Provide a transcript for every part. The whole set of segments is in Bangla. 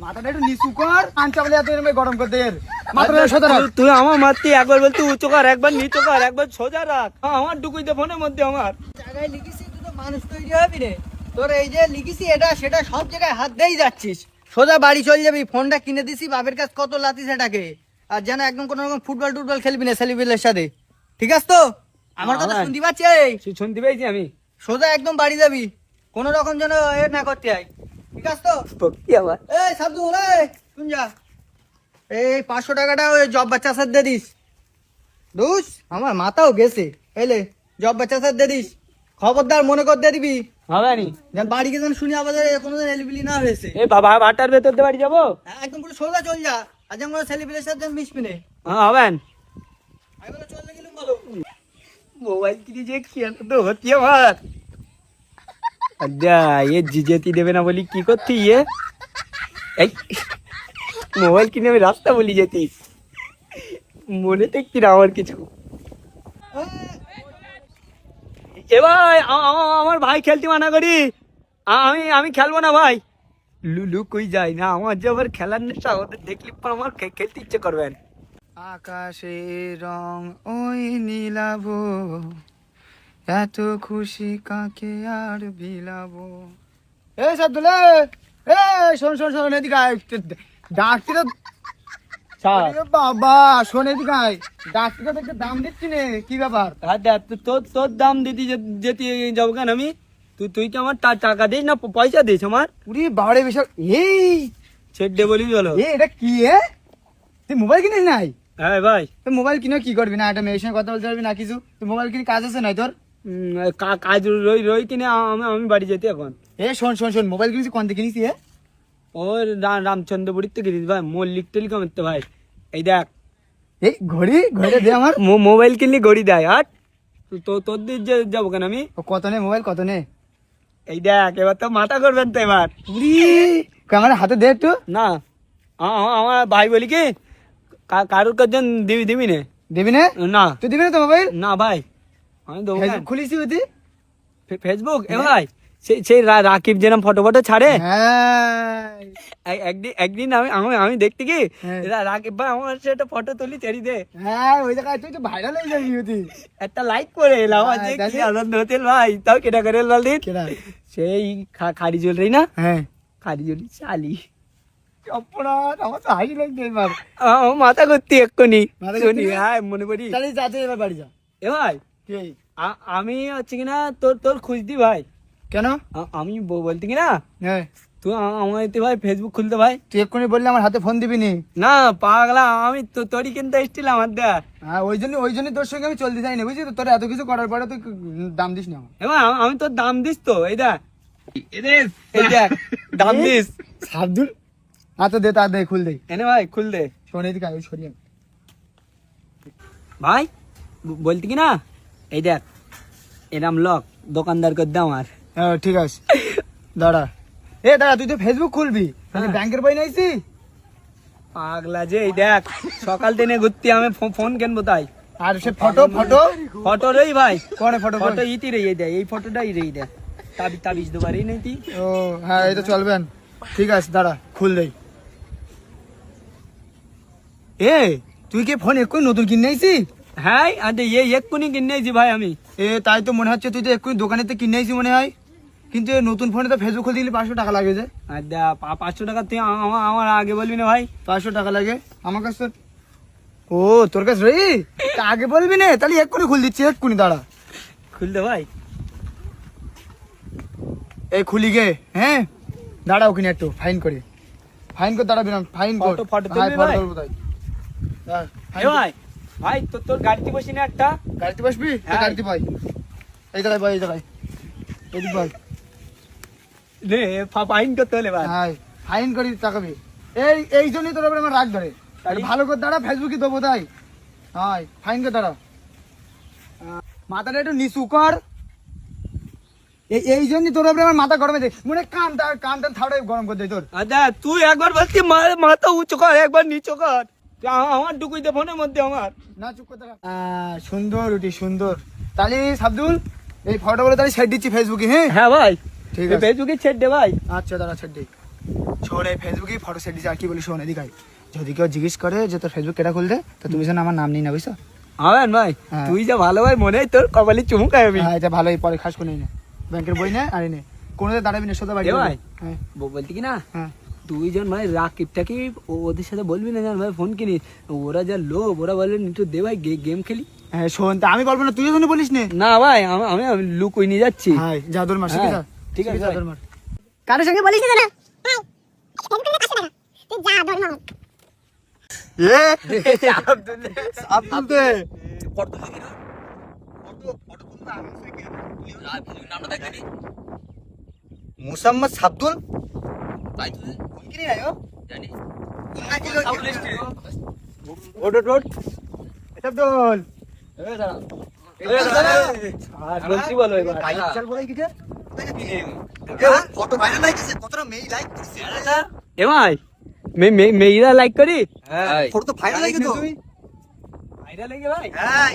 মাথাটা একটু নিচু কর, আনচা বলে এত গরম করতে মাথাটা সোজা রাখ। তুই আমার মারতি, একবার বলতে উঁচু কর, একবার নিচু কর, একবার সোজা রাখ। আমার ঢুকুই দে ফোনের মধ্যে আমার জায়গায় লিখেছি তুই তো মানুষ তৈরি হবি রে। তোর এই যে লিখেছি এটা সেটা সব জায়গায় হাত দিয়েই যাচ্ছিস, সোজা বাড়ি চলে যাবি। ফোনটা কিনে দিছি, বাপের কাছে কত লাতি সেটাকে। আর যেন একদম কোনো রকম ফুটবল টুটবল খেলবি না ছেলেপিলের সাথে, ঠিক আছে তো? আমার কথা শুনতে পাচ্ছিস? শুনতে পেয়েছি আমি। সোজা একদম বাড়ি যাবি, কোন রকম যেন এ না করতে হয়, ঠিক আছে তো? আবার এই সাবদুল, এই শুন যা, এই 500 টাকাটা ওই জব বাচ্চা সাথে দিয়ে দিস। দুস আমার মাথাও গেছে, এলে জব বাচ্চা সাথে দিয়ে দিস। খবরদার মনে কর দিয়ে দিবি, হবে নি। যেন বাড়ি গেছেন শুনি আবার কোনোদিন এলিবিলি না হয়েছে। এ বাবা, বাটার ভেতর দিয়ে বাড়ি যাবো? একদম পুরো সোজা চল যা, আজ আমার ছেলেপিলের সাথে মিশবি না। হবেন। আমি বলে চলে গেলাম বলো। মোবাইল কিনে যে খেয়াল তো হচ্ছে আমার। আচ্ছা, এ জিজেতি দেবে না বলি কি করতি? এই মোবাইল কিনে আমি রাস্তা বলি যেতি, মনে দেখতি না আমার কিছু। এ ভাই, আমার ভাই খেলতে মানা করি, আমি খেলবো না ভাই। লুলু কই যায় না, আমার যে আবার খেলার নেশা, ওদের দেখলে পর আমার খেলতে ইচ্ছে করবেন। আকাশের রং ওই নীলাভ, এত খুশি কাকে আর বিলাবো। এ সাবদুল, এ শোন শোন শোন, এদিকে আয়। ডাকতি তো বাবা, শোন এদিকে আয়। ডাকতি তো দেখতে দাম দিচ্ছি নে, কি ব্যাপার? তোর দাম দিতে যেতে যাবো কেন আমি? তুই কি আমার টাকা দিস না পয়সা দিস আমার? পুরি বাড়ে বিশাল। এই ছেড় দে বলি বলো। এটা কি তুই মোবাইল কিনিস নাই? হ্যাঁ ভাই। তুই মোবাইল কিনে কি করবি? না একটা মেয়ের সঙ্গে কথা বলতে পারবি না কিছু? তুই মোবাইল কিনে কাজ আছে নাই তোর? কাজ রই কিনে আমি বাড়ি যেতে এখন। এ শোন শোন শোন, মোবাইল কিনেছি কোন থেকে কিনিস? ওই রামচন্দ্রপুরীর থেকে কিনিস ভাই, মল্লিক টেলিকম ভাই। এই দেখ, এই ঘড়ি ঘড়ি দে আমার। মোবাইল কিনলে ঘড়ি দেয়। আর তোর দিয়ে যাবো কেন আমি? কত নে মোবাইল, কত নে? এই দেখ, এবার তো মাথা করবেন তো এবার। আমার হাতে দে একটু। না, আমার ভাই বলি কি, কারোর কাছে দিবি না। দিবি না? না তুই দিবি না তো মোবাইল? না ভাই, আমি দেবো কেন? খুলিছি ওদি ফেসবুক। এ ভাই, সেই রাকিব যেরকম ফটো ছাড়ে, হ্যাঁ একদিন আমি দেখতে কি, রাকিব ভাই আমার একটা ফটো তুলি ছেড়ে দে। হ্যাঁ, ওই জায়গায় তুই তো ভাইরাল হয়ে যাবি ওদি। একটা লাইক করে এলাম, আজ কি আনন্দ হতেল ভাই। তাও কেটা করে লালদিন সেই খাড়ি জ্বলরি না, হ্যাঁ খাড়ি জ্বলি চালি। অপরাধ, আমার তো হাসি লাগছে এবার। আমার মাথা করতে এক্ষুনি মাথা শুনি, ঘুরতি? হ্যাঁ মনে করি। তাহলে যাতে এবার বাড়ি যা। এ ভাই, কি? আমি হচ্ছে কিনা তোর খুঁজতি ভাই। কেন? আমি বলতে কিনা হ্যাঁ, তুই আমার ভাই ফেসবুক খুলতে ভাই। তুই এক্ষুনি বললে আমার হাতে ফোন দিবি নি? না পাগলা, আমি তোরই কিনতে এসেছিলাম। আর দেখ, হ্যাঁ, ওই জন্য তোর সঙ্গে আমি চলতে চাই না, বুঝলি তো? তোর এত কিছু করার পরে তুই দাম দিস না আমার। এবার আমি তোর দাম দিস তো। এই দেখ, এই দেখ, দাম দিস। সাবদুল, তো দে, তার দে, খুল দে। এনে ভাই খুল দে। শোন এদিকে আয়, সরিয়ে আয়। ভাই বলতে কি না, এই দেখ এরাম লক দোকানদার করে দাও আমার। হ্যাঁ ঠিক আছে, দাঁড়া। দাঁড়া, তুই তো ফেসবুক খুলবি, ব্যাংকের বই নাইছি? পাগলা যে, এই দেখ সকাল দিনে ঘুরতে আমি ফোন কিনবো তাই। আর সে ফটো ফটো রই ভাই, কোনে ফটো? ফটো ইতি রে দেয়, এই ফটোটাই রে দেয়। তাবিজ দেবারই নেই তুই। ও হ্যাঁ, এই তো চলবেন। ঠিক আছে, দাঁড়া খুল দেই। তুই কি ফোন এক্ষুনি নতুন কিনে আইছি? হ্যাঁ, এক্ষুনি কিনেছি ভাই আমি। তাই তো মনে হচ্ছে, তুই তো এক্ষুনি দোকানেতে কিনে আইছি মনে হয়। কিন্তু নতুন ফোনে তো ফেসবুক খুলতে গেলে 500 টাকা লাগে যে। আর 500 টাকা তুই আমার আগে বলবি না ভাই। 500 টাকা লাগে আমার কাছে। ও তোর কাছে রে, আগে বলবি না? তাহলে এক্ষুনি খুল দিচ্ছি, এক্ষুনি দাঁড়া। খুলতে ভাই, এই খুলি গে। হ্যাঁ দাঁড়া, ওখানে একটু ফাইন করে দাঁড়াবি না? ফাইন কর। ফটো তুলবি ভাই? ভাই ভাই ভাই তোর গাড়িতে বসি না একটা। গাড়িতে বসবি? হ্যাঁ। গাড়িতে ভাই, এই জায়গায় ভাই, এই জায়গায় এদিক ভাই। রে ফাইন করতে হলে ভাই। হ্যাঁ, ফাইন করি তাকাবি। এই জন্যই তোর উপরে আমার রাগ ধরে। ভালো করে দাঁড়া, ফেসবুকে দেবো তাই। হ্যাঁ, ফাইন করে দাঁড়া। মাথাটা একটু নিচু কর। এই জন্যই তোর উপরে আমার মাথা গরমে দেখ, মনে কানটা থাড়ে গরম করে দেয় তোর। আচ্ছা, তুই একবার বলছি মাথা উঁচু কর, একবার নিচু কর। আমার ঢুকুই দে ফোনের মধ্যে আমার। না চুপ করতে। সুন্দর উঠি, সুন্দর। তাহলে সাবদুল, এই ফটো বলে তাহলে ছেড়ে দিচ্ছি ফেসবুকে। হ্যাঁ হ্যাঁ ভাই, ঠিক আছে ফেসবুকে ছেড় দে ভাই। আচ্ছা দাঁড়া ছেড়ে দিই। শোন এই ফেসবুকে ফটো সেট দিছি আর কি বলি শোন এদিকে আয়। যদি কেউ জিজ্ঞেস করে যে তোর ফেসবুক কেটা খুলতে তো তুমি যেন আমার নাম নিই না বুঝছো? আমেন ভাই হ্যাঁ। তুই যা ভালো ভাই মনে হয় তোর কপালে চুমু খাই আমি। হ্যাঁ এটা ভালোই পরে খাস করে নে ব্যাংকের বই নে আর নে কোনোতে দাঁড়াবি না সোজা বাড়ি এ ভাই। হ্যাঁ বলতে কি না হ্যাঁ তুই জন ভাই রাকিব টাকিব ওদের সাথে বলবি না জান ভাই ফোন কিনিস, ওরা যা লোভ, ওরা বললেন একটু দে ভাই গেম খেলি। হ্যাঁ শোন তা আমি বলবো না তুইও যেন বলিস নে। না ভাই আমি আমি লুকোই নিয়ে যাচ্ছি। হ্যাঁ জাদুর মার শিখে যা হ্যাঁ, ঠিক আছে শিখে যা, ভাই। জাদুর মার। কারোর সঙ্গে বলিস না তুই যা ধর্ম এ আব্দুল দে মুসাম্মদ সাব্দুল কোন কিনি আয়ো ওট ওট ওট সাব্দুল আর বলছি বলো এবার। চল বলাই কিটা ফটো ভাইরাল লাইক দিছে কতটা মেই লাইক করছে এ ভাই মেয়েরা লাইক করি ফটো তো ভাইরাল লাইক তো ভাইরাল লাগে ভাই। হ্যাঁ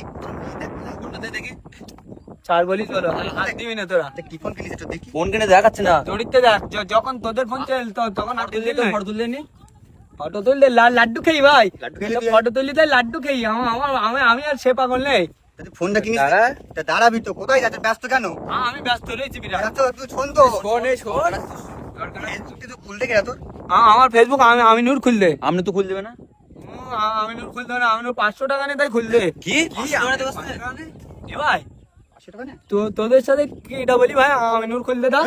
চার বলিস বলো হাত দিবি না তোরা। কি ফোন কিনিস এটা দেখি ফোন কিনে দেখাচ্ছে না জড়িতে দেখ যখন তোদের ফোন চল তখন হাত দিলে তো ফটো তুললে নি, ফটো তুললে লাড্ডু খেই ভাই, ফটো তুললি তাই লাড্ডু খেই। আমি আর সে পাগল নেই। ফোনটা কিনিস তা দাঁড়াবি তো কোথায় যাচ্ছে ব্যস্ত কেন আমি ব্যস্ত রয়েছি বিরাট। তো একটু শোন তো শোন ফেসবুকটা তো খুলতে গেলা তোর আমার ফেসবুক আমি নূর খুললে আপনি তো খুলে দেবে না আমি নূর খুলতে না, আমি নূর 500 টাকা নেই তাই খুললে। কি এ ভাই 500 টাকা না তো তোদের সাথে কি এটা বলি ভাই আমি নূর খুলতে দাও।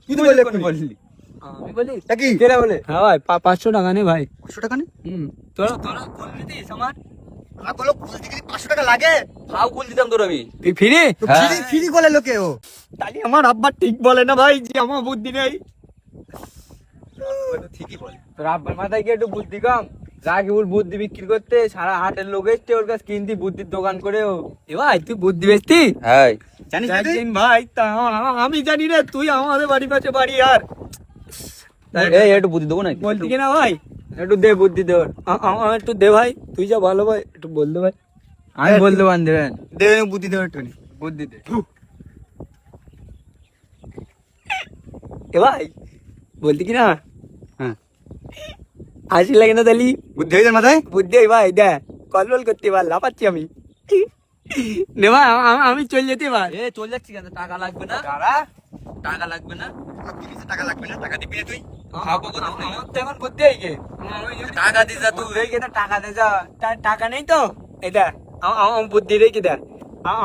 তুই তো বললে বললি আমি বলি তা কি কেরা বলে হ্যাঁ ভাই 500 টাকা নে ভাই। 500 টাকা না তোরা খুললি দিস আমার আর বলো খুলতে গেলে 500 টাকা লাগে হাও খুলে দিতাম তোর আমি ফ্রি। তো ফ্রি ফ্রি বলে লোকে ও তাহলে আমার আব্বা ঠিক বলে না ভাই যে আমার বুদ্ধি নেই। ঠিকই বলে তোর আব্বার মাথায় কি একটু বুদ্ধি কম, যা কেবল বুদ্ধি বিক্রি করতে সারা হাটের লোক এসছে ওর কাছে কিনতি বুদ্ধির দোকান করে ও। এ ভাই তুই বুদ্ধি বেচতি হ্যাঁ জানিস না তুই? একদিন ভাই তা আমি জানি রে তুই আমাদের বাড়ি পাশে বাড়ি আর এই একটু বুদ্ধি দেবো নাকি বলতি কিনা ভাই একটু দে বুদ্ধি দে ওর। আমার একটু দে ভাই, তুই যা ভালো ভাই একটু বল দে ভাই। আমি বলতে পারেন দেবেন দেবে বুদ্ধি দেবে একটু বুদ্ধি দে এ ভাই বলতি কিনা হ্যাঁ হাসি লাগে না তালি বুদ্ধি হয়ে মাথায় বুদ্ধি এই ভাই দে কলবল করতে পার লাপাচ্ছি আমি নে ভাই আমি চল যেতে পার। এ চলে যাচ্ছি কেন, টাকা লাগবে না টাকা লাগবে না টাকা লাগবে না টাকা দিবি না তুই খাবো কোথাও আমার তো এখন বুদ্ধি এই গে টাকা দিস যা তুই এই গে টাকা দে যা টাকা নেই তো এটা আমার বুদ্ধি রেখে দে।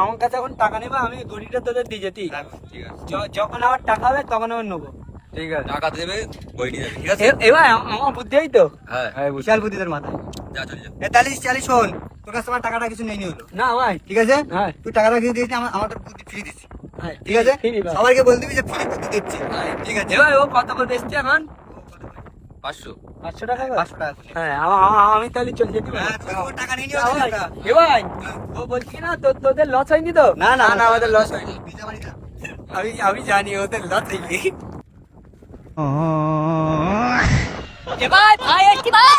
আমার কাছে এখন টাকা নেই, আমি গড়িটা তোদের দিয়ে যেতি, ঠিক আছে যখন আমার টাকা হবে তখন আমি নেবো। ঠিক আছে টাকা দেবে বই নিয়ে যাবে ঠিক আছে এবার আমার বুদ্ধি এই তো হ্যাঁ বিশাল বুদ্ধি তোর মাথায় যা চলে যা এ 40 শোন তোর কাছে আমার টাকাটা কিছু নেই নি হলো না ভাই ঠিক আছে হ্যাঁ তুই টাকাটা কিছু দিয়েছিস আমার তোর বুদ্ধি ফ্রি দিছি হ্যাঁ, ঠিক আছে ফ্রি ভাই। সবাইকে বল দিবি যে ফ্রি বুদ্ধি দিচ্ছি ঠিক আছে এবার ও কত করে এসছে এখন 500 500 টাকা 500 টাকা করে। হ্যাঁ আমি তাহলে চলে যেতে পারি। হ্যাঁ তুই আমার টাকা নিয়ে নিও ভাই, এ ভাই ও বলছি না তোদের লস হয়নি তো? না না না, আমাদের loss হয়নি। বিজা বাড়ি না আমি জানি ওদের লস হয়নি। এ ভাই ভাই একটি ভাই